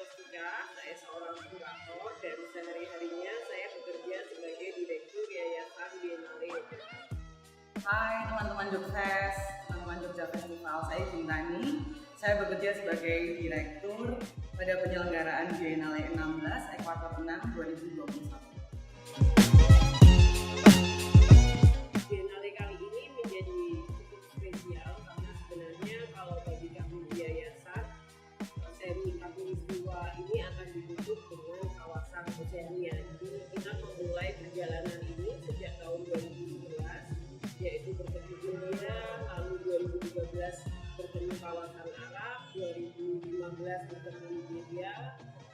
Rustika, saya seorang kurator dan sehari-harinya saya bekerja sebagai Direktur Yayasan Biennale. Hai teman-teman Jogfest, teman-teman Jogja Festival, saya Cintani. Saya bekerja sebagai Direktur pada penyelenggaraan Biennale 16 Ekuator 6 2021. Biennale kali ini menjadi cukup spesial karena sebenarnya kalau bagi kami di Yayasan, seri Khatulistiwa ini akan ditutup dengan kawasan Oceania. Jadi kita memulai perjalanan ini sejak tahun 2011, yaitu bertemu India, lalu 2013 bertemu kawasan Arab, 2015 bertemu Nigeria,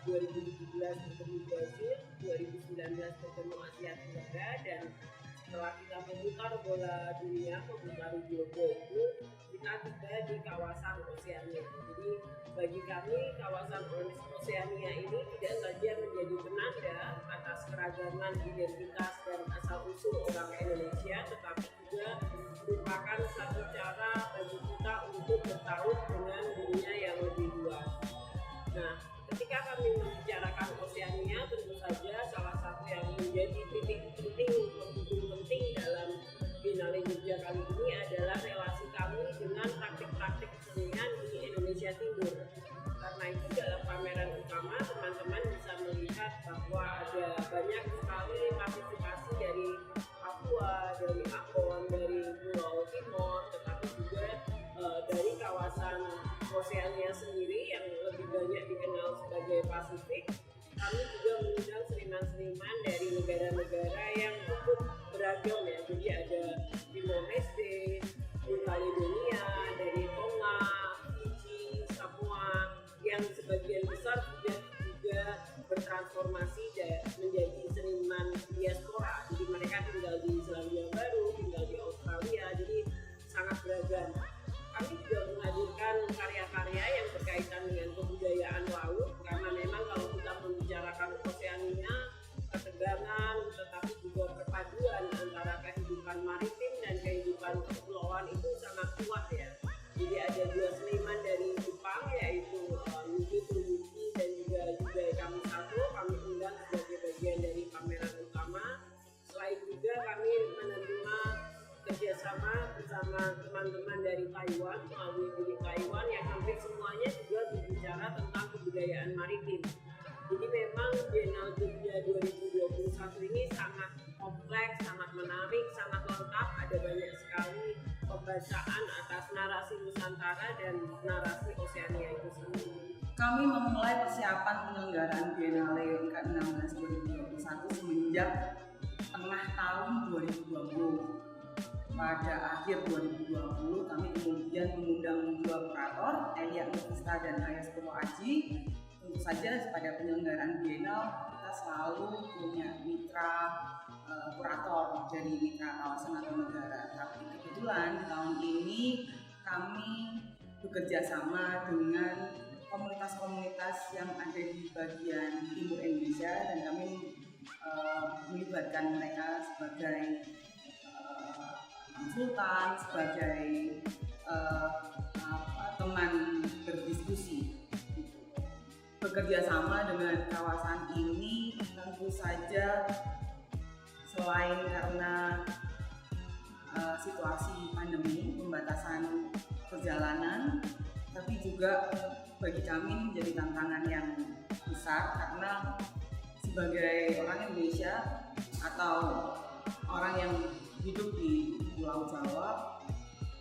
2017 bertemu Brazil, 2019 bertemu Asia Tenggara, dan setelah kita memutar bola dunia, memutar globe itu, kita tiba di kawasan Oceania. Jadi bagi kami kawasan Oceania ini tidak saja menjadi penanda atas keragaman identitas dan asal-usul orang Indonesia, tetapi juga merupakan satu cara bagi kita untuk bertaut dengan dunia yang lebih luas. Nah, ketika kami membicarakan Oceania, tentu saja salah satu yang menjadi titik penting dalam Biennale Jogja kali ini adalah relasi kami dengan praktik-praktik kesenian di Indonesia Timur. Karena itu dalam pameran utama teman-teman bisa melihat bahwa ada banyak sekali partisipasi dari Papua, dari Ambon, dari Pulau Timor, tetapi juga dari kawasan Oceania sendiri yang lebih banyak dikenal sebagai Pasifik. Kami juga mengundang seniman-seniman dari negara-negara yang cukup beragam ya. Jadi ada Timor Leste, New Caledonia, dari Tonga, Fiji, Samoa, yang sebagian besar sudah juga bertransformasi menjadi seniman diaspora. Jadi mereka tinggal di Selandia Baru, tinggal di Australia, jadi sangat beragam. Kami juga menghadirkan karya-karya yang berkaitan dengan kebudayaan laut, karena memang kalau kita membicarakan Oceania, ketegangan, tetapi juga perpaduan antara kehidupan maritim dan kehidupan kepulauan itu sangat kuat ya. Jadi ada dua seniman dari Jepang, yaitu Yuki Tsurugi dan juga Yuda Kamisato, kami undang sebagai bagian dari pameran utama. Selain juga kami menerima kerjasama bersama teman-teman dari Taiwan melalui Bidik Taiwan yang hampir semuanya juga berbicara tentang kebudayaan maritim. Jadi memang Biennale Jogja 2021 ini sangat kompleks, sangat menarik, sangat lengkap. Ada banyak sekali pembacaan atas narasi Nusantara dan narasi Oceania itu sendiri. Kami memulai persiapan penyelenggaraan Biennale ke-16 2021 semenjak tengah tahun 2020. Pada akhir 2020 kami kemudian mengundang dua kurator, Elia Nufista dan Ayas Purwo Aji. Tentu saja pada penyelenggaraan Biennale kita selalu punya mitra kurator dari mitra kawasan atau negara. Tapi kebetulan di tahun ini kami bekerja sama dengan komunitas-komunitas yang ada di bagian timur Indonesia, dan kami melibatkan mereka sebagai konsultan, sebagai teman berdiskusi. Bekerja sama dengan kawasan ini tentu saja selain karena situasi pandemi, pembatasan perjalanan, tapi juga bagi kami menjadi tantangan yang besar karena sebagai orang Indonesia atau orang yang hidup di Pulau Jawa,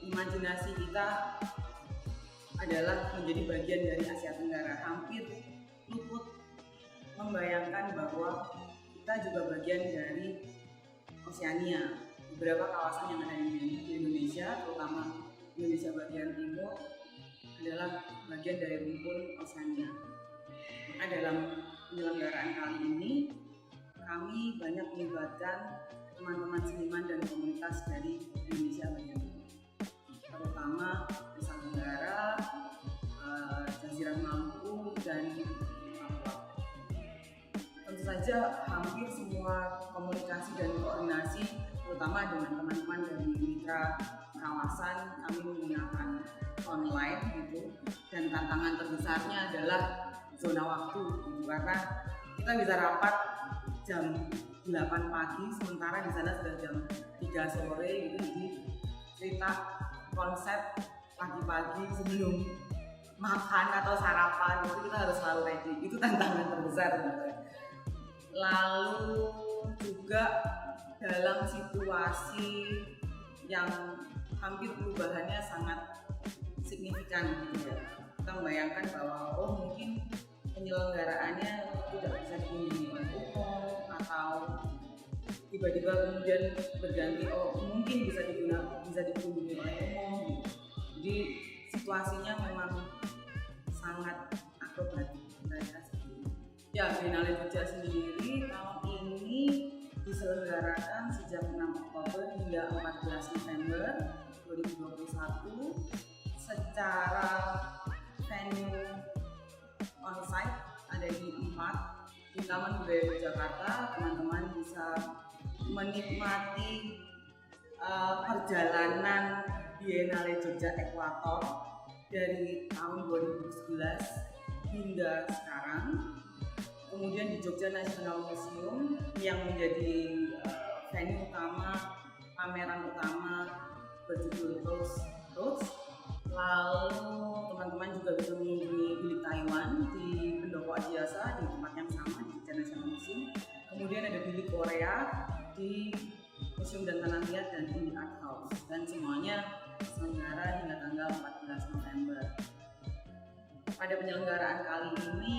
imajinasi kita adalah menjadi bagian dari Asia Tenggara. Hampir luput membayangkan bahwa kita juga bagian dari Oceania. Beberapa kawasan yang ada di Indonesia, terutama Indonesia bagian timur, adalah bagian dari rumpun Oceania. Maka dalam penyelenggaraan kali ini, kami banyak melibatkan teman-teman seniman dan komunitas dari Indonesia bagian timur, terutama Nusa Tenggara, Jazirah Maluku, dan Papua. Tentu saja hampir semua komunikasi dan koordinasi, terutama dengan teman-teman dari mitra kawasan, kami menggunakan online gitu. Dan tantangan terbesarnya adalah zona waktu gitu. Karena kita bisa rapat jam 8 pagi sementara di sana sudah jam 3 sore gitu. Jadi cerita konsep pagi-pagi sebelum makan atau sarapan itu kita harus selalu ready. Itu tantangan terbesar sebenarnya. Lalu juga dalam situasi yang hampir perubahannya sangat signifikan gitu ya, kita membayangkan bahwa mungkin penyelenggaraannya tidak bisa dikunjungi oleh umum atau tiba-tiba kemudian berganti mungkin bisa dikunjungi oleh umum gitu. Jadi situasinya memang sangat akrobatik ya. Biennale Jogja sendiri tahun ini diselenggarakan sejak 6 Oktober hingga 14 November 2021 secara venue onsite ada di 4 di Taman Budaya Yogyakarta. Teman-teman bisa menikmati perjalanan Biennale Jogja Ekwator dari tahun 2011 hingga sekarang. Kemudian di Jogja National Museum yang menjadi venue utama, pameran utama berjudul Roots. Lalu teman-teman juga bisa mengunjungi Bilik Taiwan di Pendopo Adiasa di tempat yang sama di Jogja National Museum. Kemudian ada Bilik Korea di Museum dan Tanah Liat dan Indie Art House, dan semuanya selenggara hingga tanggal 14 November. Pada penyelenggaraan kali ini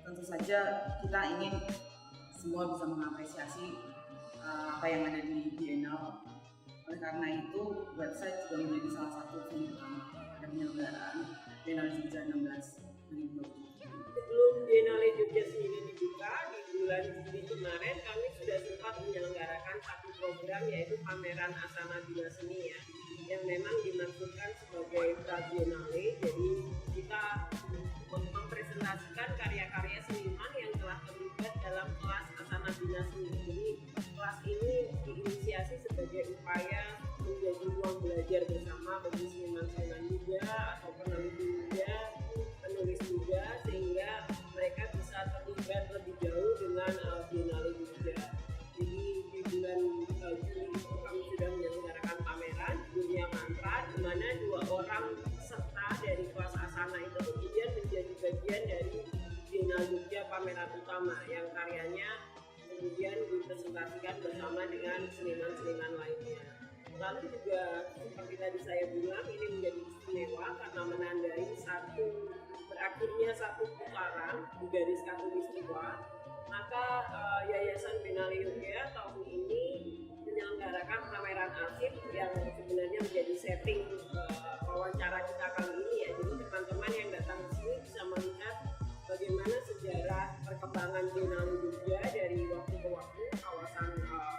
tentu saja kita ingin semua bisa mengapresiasi apa yang ada di Biennale. Oleh karena itu website juga menjadi salah satu venue utama pada penyelenggaraan Biennale Jogja 16 2020. Sebelum Biennale Jogja sendiri dibuka di bulan Juli kemarin, kami sudah sempat menyelenggarakan satu program yaitu pameran Asana Bina Seni ya, yang memang dimaksudkan sebagai pra-biennale. Jadi kita mempresentasikan karya-karya seniman yang telah terlibat dalam kelas Asana Bina Seni. Jadi kelas ini diinisiasi sebagai upaya menjadi ruang belajar bersama bagi seniman-seniman muda atau peneliti muda, penulis muda, sehingga mereka bisa terlibat lebih jauh dengan Biennale Jogja. Jadi di bulan Juli itu kami sudah menyelenggarakan pameran Dunia Mantra, di mana 2 orang peserta dari kelas Asana itu kemudian menjadi bagian dari Biennale Jogja pameran utama yang karyanya kemudian dipresentasikan bersama dengan seniman-seniman lainnya. Lalu juga seperti tadi saya bilang, ini menjadi istimewa karena menandai berakhirnya satu putaran di garis khatulistiwa. Maka Yayasan Biennale Jogja tahun ini menyelenggarakan pameran arsip yang sebenarnya menjadi setting wawancara kita kali ini ya. Jadi teman-teman yang datang ke sini bisa melihat bagaimana sejarah perkembangan Biennale Jogja dari waktu ke waktu kawasan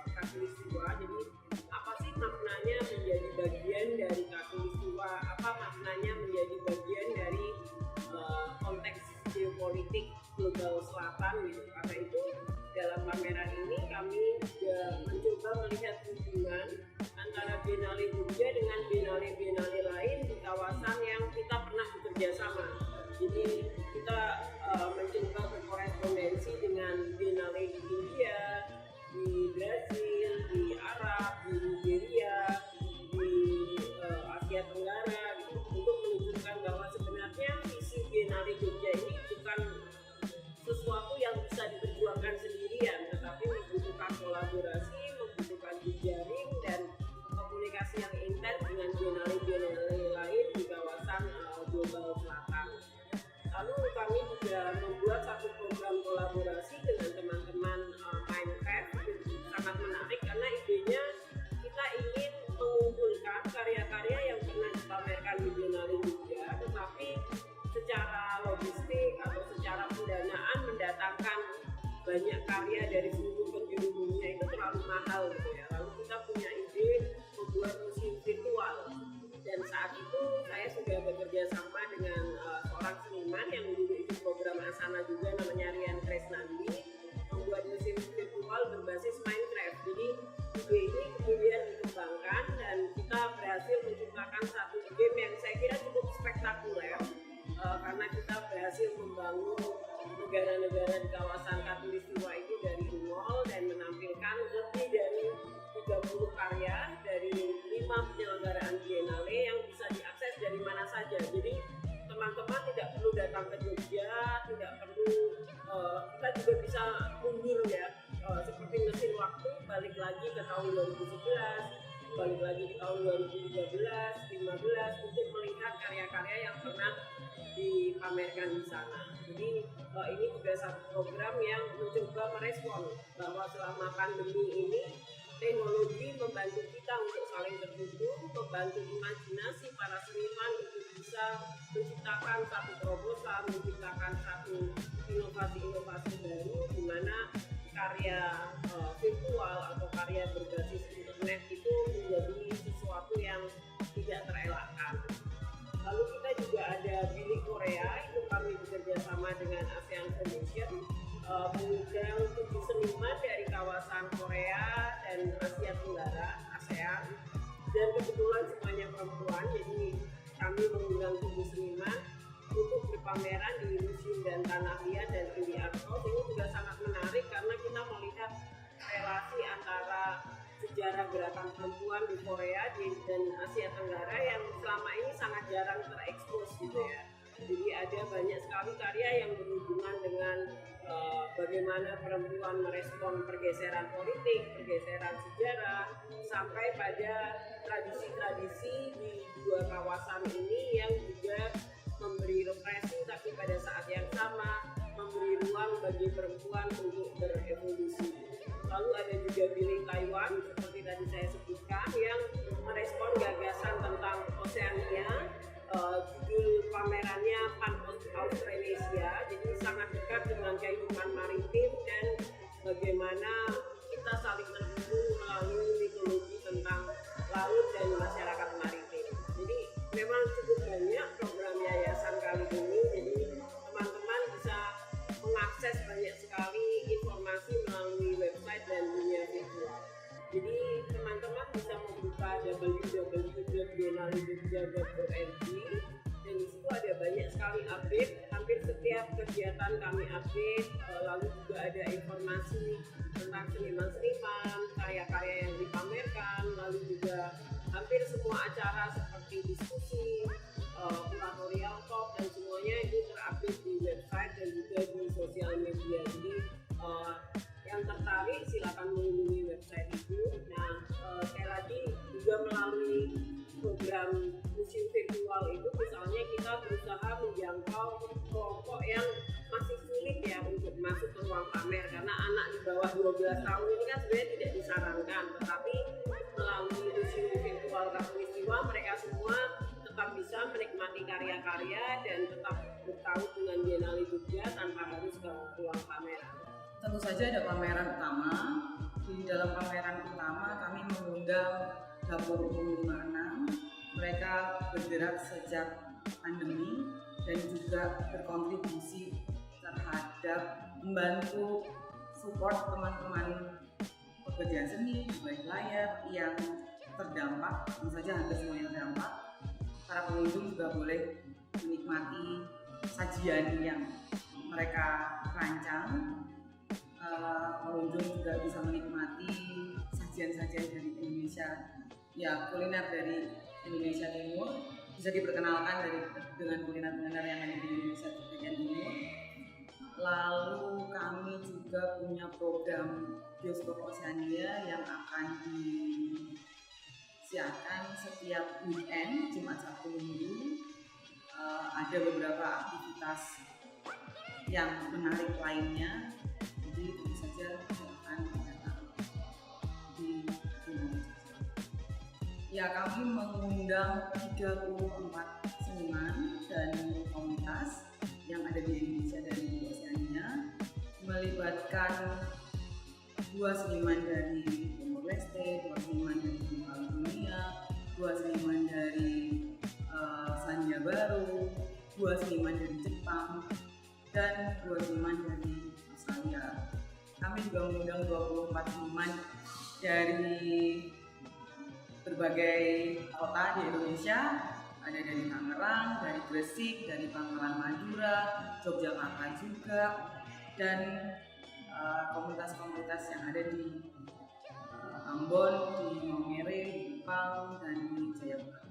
khatulistiwa. Jadi apa sih maknanya menjadi bagian dari khatulistiwa? Apa maknanya menjadi bagian dari konteks geopolitik global selatan gitu. Karena itu dalam pameran ini kami juga mencoba melihat hubungan antara Biennale Jogja dengan Biennale lain di kawasan yang kita pernah bekerja sama. Jadi kita mencoba berkorespondensi dengan Biennale di India, di Brazil, di Arab, di Nigeria, di Asia Tenggara gitu, untuk menunjukkan bahwa sebenarnya visi Biennale Jogja ini bukan sesuatu yang bisa diperjuangkan sendirian, tetapi membutuhkan kolaborasi, membutuhkan jejaring dan komunikasi yang intens dengan Biennale lain di kawasan global selatan. Lalu kami juga membuat satu program kolaborasi dengan teman-teman Minecraft. Sangat menarik karena idenya kita ingin mengumpulkan karya-karya yang pernah dipamerkan di Biennale Jogja, tetapi secara logistik atau secara pendanaan mendatangkan banyak karya dari seluruh penjuru dunia itu terlalu mahal gitu ya. Lalu kita punya ide membuat museum virtual, dan saat itu saya sudah bekerja sama dengan seorang seniman yang dulu ikut program Asana juga, namanya Rian Kresnandi, membuat museum virtual berbasis Minecraft. Jadi ide ini kemudian dikembangkan dan kita berhasil menciptakan satu game yang saya kira cukup spektakuler karena kita berhasil membangun negara-negara di kawasan Katulistiwa itu dari nol dan menampilkan lebih dari 30 karya dari 5 penyelenggaraan Biennale yang bisa diakses dari mana saja. Jadi teman-teman tidak perlu datang ke Jogja, tidak perlu kita juga bisa mundur ya, seperti mesin waktu balik lagi ke tahun 2011, balik lagi ke tahun 2013, 15 untuk melihat karya-karya yang pernah dipamerkan di sana. Jadi ini juga satu program yang mencoba merespon bahwa selama pandemi ini teknologi membantu kita untuk saling terhubung, membantu imajinasi para seniman untuk bisa menciptakan satu terobosan, menciptakan satu inovasi-inovasi baru di mana karya virtual atau karya berbasis internet itu menjadi sesuatu yang tidak terelakkan. Lalu kita juga ada Bilik Korea, itu kami bekerja sama dengan ASEAN Foundation, mengundang 7 seniman dari kawasan Korea dan Asia Tenggara, ASEAN, dan kebetulan semuanya perempuan, jadi kami mengundang 7 seniman untuk berpameran di Museum dan Tanah Liat dan Indi Art House. Ini juga sangat menarik karena kita melihat relasi antara sejarah gerakan perempuan di Korea dan Asia Tenggara yang selama ini sangat jarang terekspos gitu ya. Jadi ada banyak sekali karya yang berhubungan dengan bagaimana perempuan merespon pergeseran politik, pergeseran sejarah, sampai pada tradisi-tradisi di dua kawasan ini yang juga memberi represi tapi pada saat yang sama memberi ruang bagi perempuan untuk berevolusi. Lalu ada juga Bilik Taiwan seperti tadi saya sebutkan yang merespon gagasan tentang Oceania. Judul pamerannya Pan Australasia, jadi sangat dekat dengan kehidupan maritim dan bagaimana kita saling terhubung melalui mitologi tentang laut dan masyarakat maritim. Jadi memang cukup banyak program yayasan kali ini, jadi teman-teman bisa mengakses banyak sekali informasi melalui website dan dunia virtual. Jadi teman-teman bisa membuka www.biennalejogja.org dan di situ ada banyak sekali update, hampir setiap kegiatan kami update, lalu juga ada informasi tentang seniman-seniman, karya-karya yang dipamerkan, lalu juga hampir semua acara seperti diskusi, kuratorial talk dan semuanya itu terupdate di website dan juga di sosial media. Jadi yang tertarik silakan mengunjungi website itu. Nah, sekali lagi juga melalui program museum virtual itu misalnya kita berusaha menjangkau kelompok yang masih sulit ya untuk masuk ke ruang pamer karena anak di bawah 12 tahun ini kan sebenarnya tidak disarankan, tetapi melalui museum virtual Katulistiwa mereka semua tetap bisa menikmati karya-karya dan tetap bertaut dengan Biennale Jogja tanpa harus ke ruang pameran. Tentu saja ada pameran utama. Di dalam pameran utama kami mengundang Dapur Umum 56. Mereka bergerak sejak pandemi dan juga berkontribusi terhadap membantu support teman-teman pekerjaan seni baik layar yang terdampak, tentu saja hampir semuanya terdampak. Para pengunjung juga boleh menikmati sajian yang mereka rancang. Pengunjung juga bisa menikmati sajian-sajian dari Indonesia, ya kuliner dari Indonesia Timur, bisa diperkenalkan dengan kuliner-kuliner yang ada di Indonesia bagian timur. Lalu kami juga punya program Bioskop Oceania yang akan disiarkan setiap weekend, Jumat, Sabtu, Minggu. Ada beberapa aktivitas yang menarik lainnya. Jadi tentu saja akan datang di Biennale. Ya, kami mengundang 34 seniman dan komunitas yang ada di Indonesia dan di Oceania, melibatkan 2 seniman dari Timor Leste, 2 seniman dari Bengkulu Dunia, 2 seniman dari Selandia Baru, 2 seniman dari Jepang, dan 2 seniman dari Australia. Kami juga mengundang 24 seniman dari berbagai kota di Indonesia. Ada dari Tangerang, dari Gresik, dari Pangkalan Madura, Yogyakarta juga, dan komunitas-komunitas yang ada di Ambon, di Maumere, di Kupang, dan di Jayapura.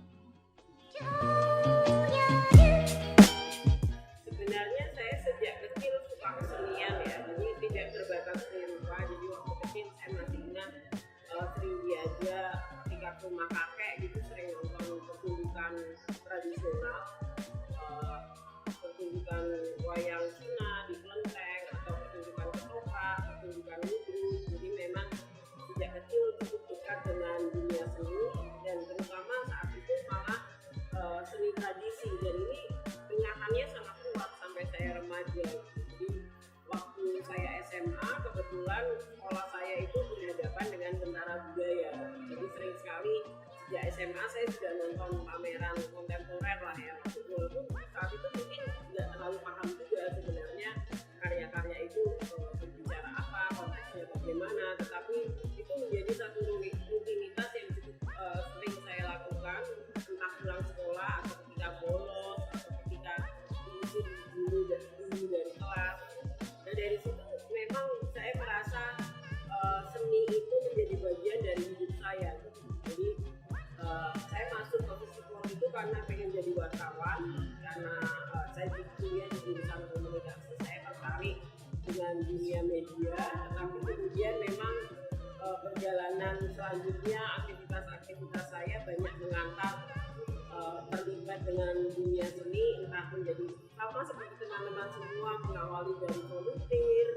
Sebenarnya saya sejak kecil suka kesenian ya, jadi tidak terbatas seni rupa. Jadi waktu kecil saya masih ingat sering diajak ketika ke rumah kakek gitu, sering nonton pertunjukan tradisional, pertunjukan wayang Cina di kelenteng atau pertunjukan ketoprak, pertunjukan ludruk. Jadi memang sejak kecil cukup dekat dengan dunia seni, dan terutama saat itu malah seni tradisi, dan ini ingatannya sangat kuat sampai saya remaja. Jadi waktu saya SMA kebetulan sekolah saya itu berhadapan dengan Tentara Budaya, jadi sering sekali sejak SMA saya sudah nonton pameran kontemporer lah ya. Walaupun saat itu mungkin tidak terlalu paham juga sebenarnya karya-karya itu berbicara apa, konteksnya bagaimana, tetapi itu menjadi satu rutinitas yang cukup sering saya lakukan, entah pulang sekolah atau ketika bolos atau ketika diusir guru dari kelas. Nah dari situ memang saya merasa seni itu menjadi bagian dari hidup saya. Jadi saya masuk ke Fisikor itu karena pengen jadi wartawan, karena saya kuliah di jurusan komunikasi, saya tertarik dengan dunia media, tetapi kemudian memang perjalanan selanjutnya aktivitas saya banyak mengantar terlibat dengan dunia seni, entah menjadi sama seperti teman-teman semua, mengawali dari volunteer,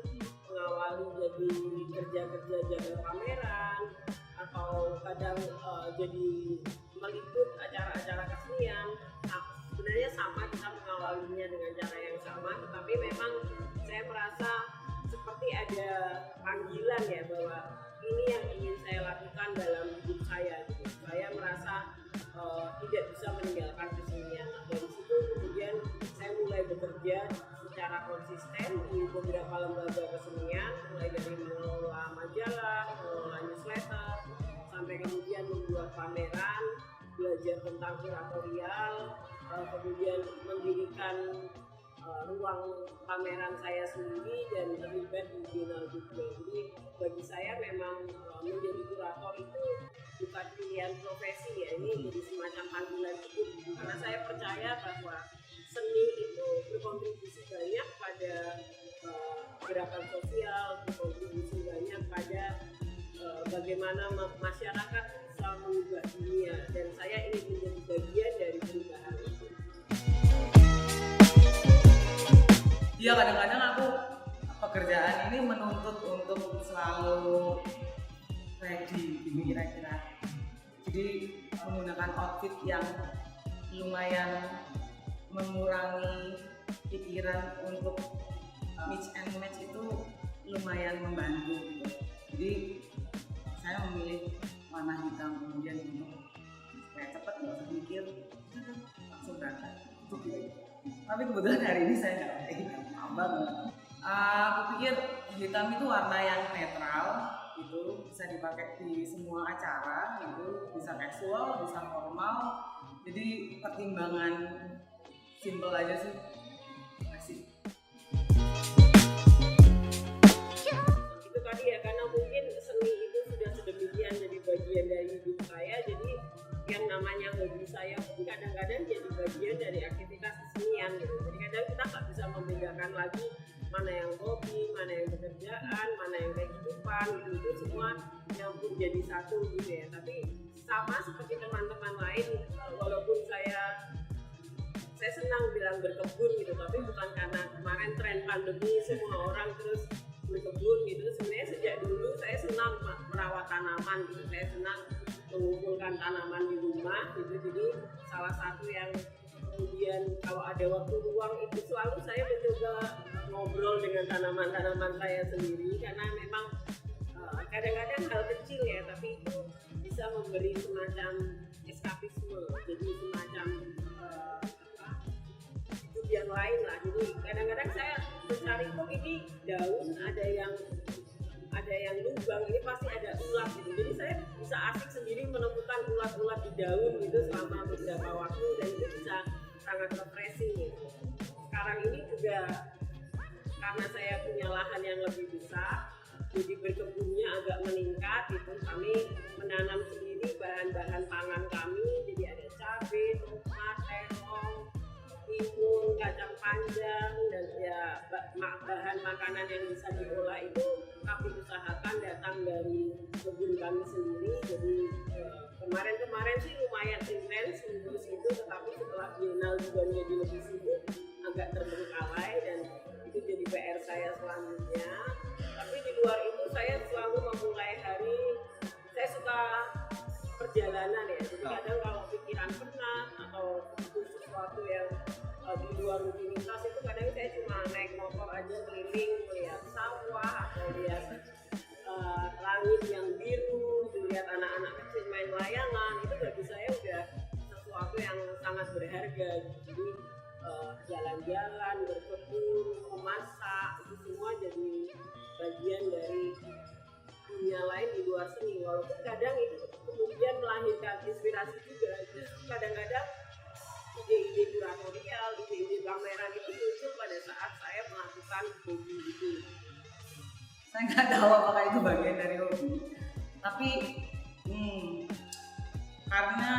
mengawali jadi kerja-kerja jaga pameran, atau kadang jadi meliput acara-acara kesenian. Nah, sebenarnya sama, kita mengawalinya dengan cara yang sama, tetapi memang saya merasa seperti ada panggilan ya, bahwa ini yang ingin saya lakukan dalam hidup saya. Gitu. Saya merasa tidak bisa meninggalkan kesenian. Nah, dari situ kemudian saya mulai bekerja secara konsisten di beberapa lembaga kesenian, mulai dari mengelola majalah, mengelola newsletter, sampai kemudian membuat pameran, belajar tentang kuratorial, kemudian mendirikan ruang pameran saya sendiri dan terlibat di Biennale juga. Jadi bagi saya memang menjadi kurator itu bukan pilihan profesi ya, ini jadi semacam panggilan hidup, karena saya percaya bahwa seni itu berkontribusi banyak pada gerakan sosial, berkontribusi banyak pada bagaimana masyarakat bisa mengubah dunia, dan saya ingin menjadi bagian dari perubahan itu. Iya, kadang-kadang aku pekerjaan ini menuntut untuk selalu ready gitu kira-kira. Jadi menggunakan outfit yang lumayan mengurangi pikiran untuk mix and match itu lumayan membantu gitu. Jadi saya memilih warna hitam kemudian untuk supaya cepat nggak usah mikir, langsung berangkat. Tapi kebetulan hari ini saya nggak pakai hitam, maaf banget. Aku pikir hitam itu warna yang netral, gitu, bisa dipakai di semua acara, gitu, bisa casual, bisa formal. Jadi pertimbangan simple aja sih, asik. Itu tadi ya, karena mungkin seni itu sudah sedemikian jadi bagian dari hidup saya, jadi yang namanya hobi saya pun kadang-kadang jadi bagian dari aktivitas kesenian gitu. Jadi kadang kita nggak bisa membedakan lagi mana yang hobi, mana yang pekerjaan, mana yang kehidupan, itu semua nyampur jadi satu gitu ya. Tapi sama seperti teman-teman lain, walaupun saya senang bilang berkebun gitu, tapi bukan karena kemarin tren pandemi semua orang terus berkebun gitu. Sebenarnya sejak dulu saya senang merawat tanaman gitu, saya senang mengumpulkan tanaman di rumah gitu. Jadi salah satu yang kemudian kalau ada waktu luang itu selalu saya mencoba ngobrol dengan tanaman-tanaman saya sendiri, karena memang kadang-kadang hal kecil ya, tapi itu bisa memberi semacam eskapisme, jadi semacam hidup yang lain lah. Jadi kadang-kadang saya mencari kok ini daun ada ada yang lubang, ini pasti ada ulat gitu. Jadi saya bisa asik sendiri menemukan ulat-ulat di daun gitu selama beberapa waktu, dan itu bisa sangat refreshing gitu. Sekarang ini juga karena saya punya lahan yang lebih besar, jadi berkebunnya agak meningkat gitu. Kami menanam sendiri bahan-bahan pangan kami, jadi ada cabai, tomat, terong, timun, kacang panjang, dan ya bahan makanan yang bisa diolah itu kami usahakan datang dari kebun kami sendiri. Jadi kemarin sih lumayan intens ngurus itu, tetapi setelah Biennale juga menjadi lebih sibuk, agak terbengkalai, dan itu jadi PR saya selanjutnya. Tapi di luar itu saya selalu memulai hari, saya suka perjalanan ya, jadi kadang kalau pikiran penat atau butuh sesuatu yang di luar rutinitas itu, kadang saya cuma naik motor aja keliling, melihat sawah atau lihat langit yang biru, melihat anak-anak kecil main layangan, itu bagi saya udah sesuatu yang sangat berharga. Jadi jalan-jalan, berkebun, memasak, itu semua jadi bagian dari dunia lain di luar sini. Walaupun kadang itu kemudian melahirkan inspirasi juga. Justru kadang-kadang ide-ide kuratorial, ide-ide pameran itu muncul pada saat saya melakukan hobi itu. Saya nggak tahu apakah itu bagian dari hobi, tapi karena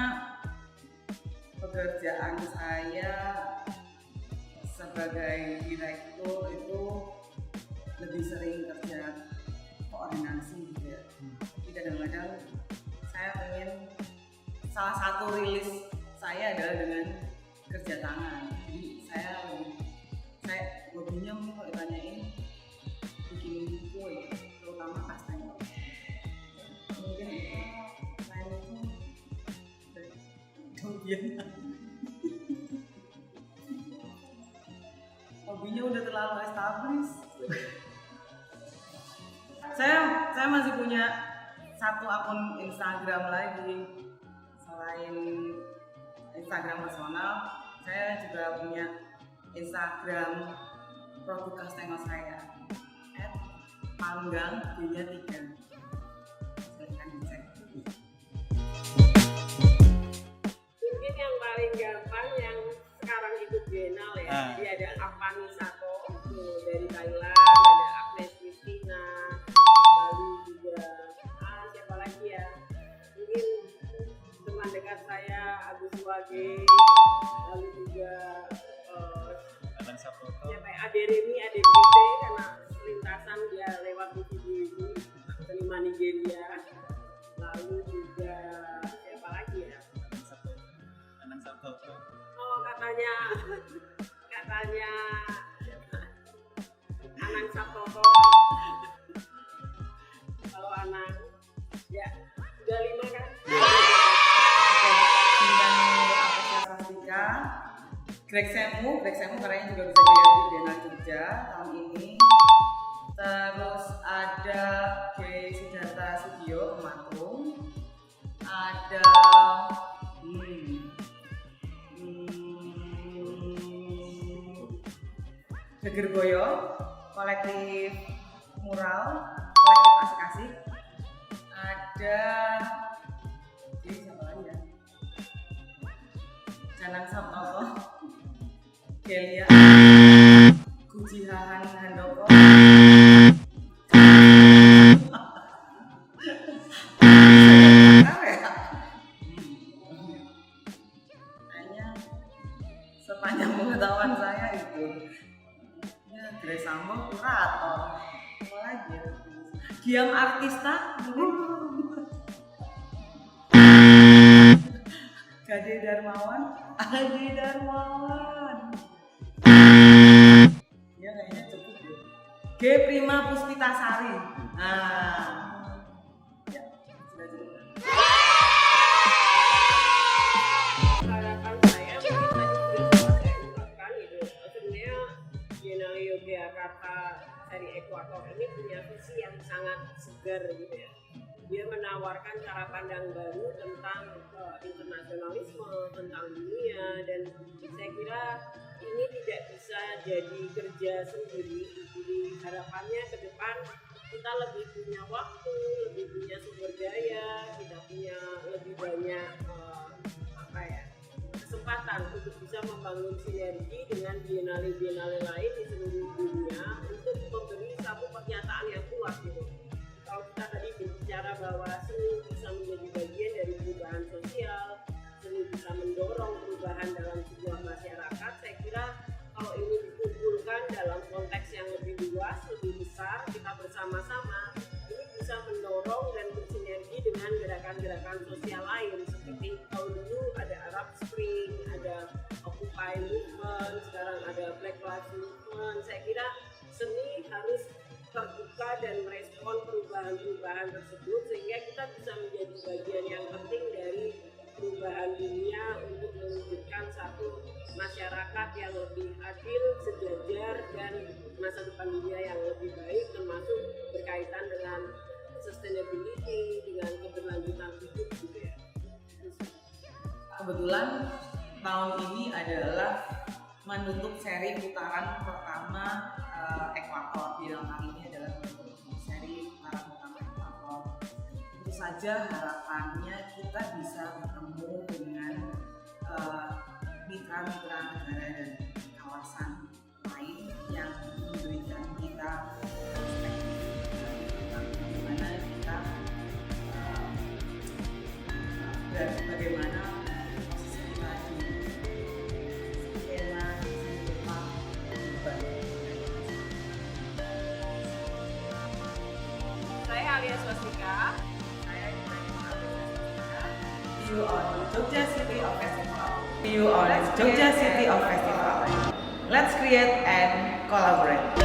pekerjaan saya sebagai direktur itu lebih sering kerja koordinasi gitu ya. Jadi kadang-kadang saya ingin, salah satu rilis saya adalah dengan kerja tangan. Jadi saya hobinya mungkin kalau ditanyain bikin kue, terutama kastengel. Mungkin saya itu hobinya udah terlalu established. Saya masih punya satu akun Instagram lagi selain Instagram personal. Saya juga punya Instagram produk kastengel saya @panggang3. Silahkan dicek. Mungkin yang paling gampang yang sekarang ikut Biennale ya, jadi ada Apani Sato itu dari Thailand, ada Agnes Christina, lalu juga siapa lagi ya, mungkin teman dekat saya Agus Wage, lalu juga siapa ya, Ade Remi, Ade Brite, karena lintasan dia lewat video itu, seniman Nigeria. Lalu juga siapa lagi ya, katanya Anang Sabtoto. Kalau Anang ya udah 5 kan. Greg Semu karena juga bisa dilihat di Biennale Jogja tahun ini. Terus ada G. Siddhartha Sudyo Pematung, ada Geger Boyo, kolektif mural, kolektif asik-asik. Ada siapa lagi ya? Janang Sabtoto, Gelia, Gujihan Handoko. Kayaknya sepanjang pengetahuan saya itu ya, Grace Sambo, kurator, apa lagi ya? Giam Artista, Gade Darmawan. Ya kayaknya cukup ya. G. Prima Puspitasari. Ya, sudah cukup. Harapan saya mungkin tadi sudah sempat saya ungkapkan gitu. Sebenarnya Biennale Yogyakarta dari Ekuator ini punya visi yang sangat segar gitu ya. Dia menawarkan cara pandang baru tentang internasionalisme, tentang dunia, dan saya kira ini tidak bisa jadi kerja sendiri. Jadi harapannya ke depan kita lebih punya waktu, lebih punya sumber daya, kita punya lebih banyak kesempatan untuk bisa membangun sinergi dengan biennale-biennale lain di seluruh dunia untuk memberi satu pernyataan yang kuat gitu. Kalau kita tadi berbicara bahwa seni bisa menjadi bagian dari perubahan sosial, seni bisa mendorong perubahan dalam sebuah masyarakat, saya kira kalau ini dikumpulkan dalam konteks yang lebih luas, lebih besar, kita bersama-sama, ini bisa mendorong dan bersinergi dengan gerakan-gerakan sosial lain seperti tahun dulu ada Arab Spring, ada Occupy Movement, sekarang ada Black Lives Movement. Saya kira seni harus terbuka dan merespon perubahan-perubahan tersebut sehingga kita bisa menjadi bagian yang penting dari perubahan dunia untuk mewujudkan satu masyarakat yang lebih adil, sejajar, dan masa depan dunia yang lebih baik, termasuk berkaitan dengan sustainability, dengan keberlanjutan hidup gitu ya. Kebetulan tahun ini adalah menutup seri putaran pertama Ekuator. Bilang kali ini adalah menutup seri putaran pertama Ekuator. Tentu saja harapannya kita bisa bertemu dengan mitra-mitra negara dan kawasan lain yang memberikan kita perspektif tentang bagaimana kita dan bagaimana posisi kita di skema Jepang global. Saya Alia Swastika. Saya See you on Jogja City of Festival. See you on Jogja City of Festival. Let's create and collaborate.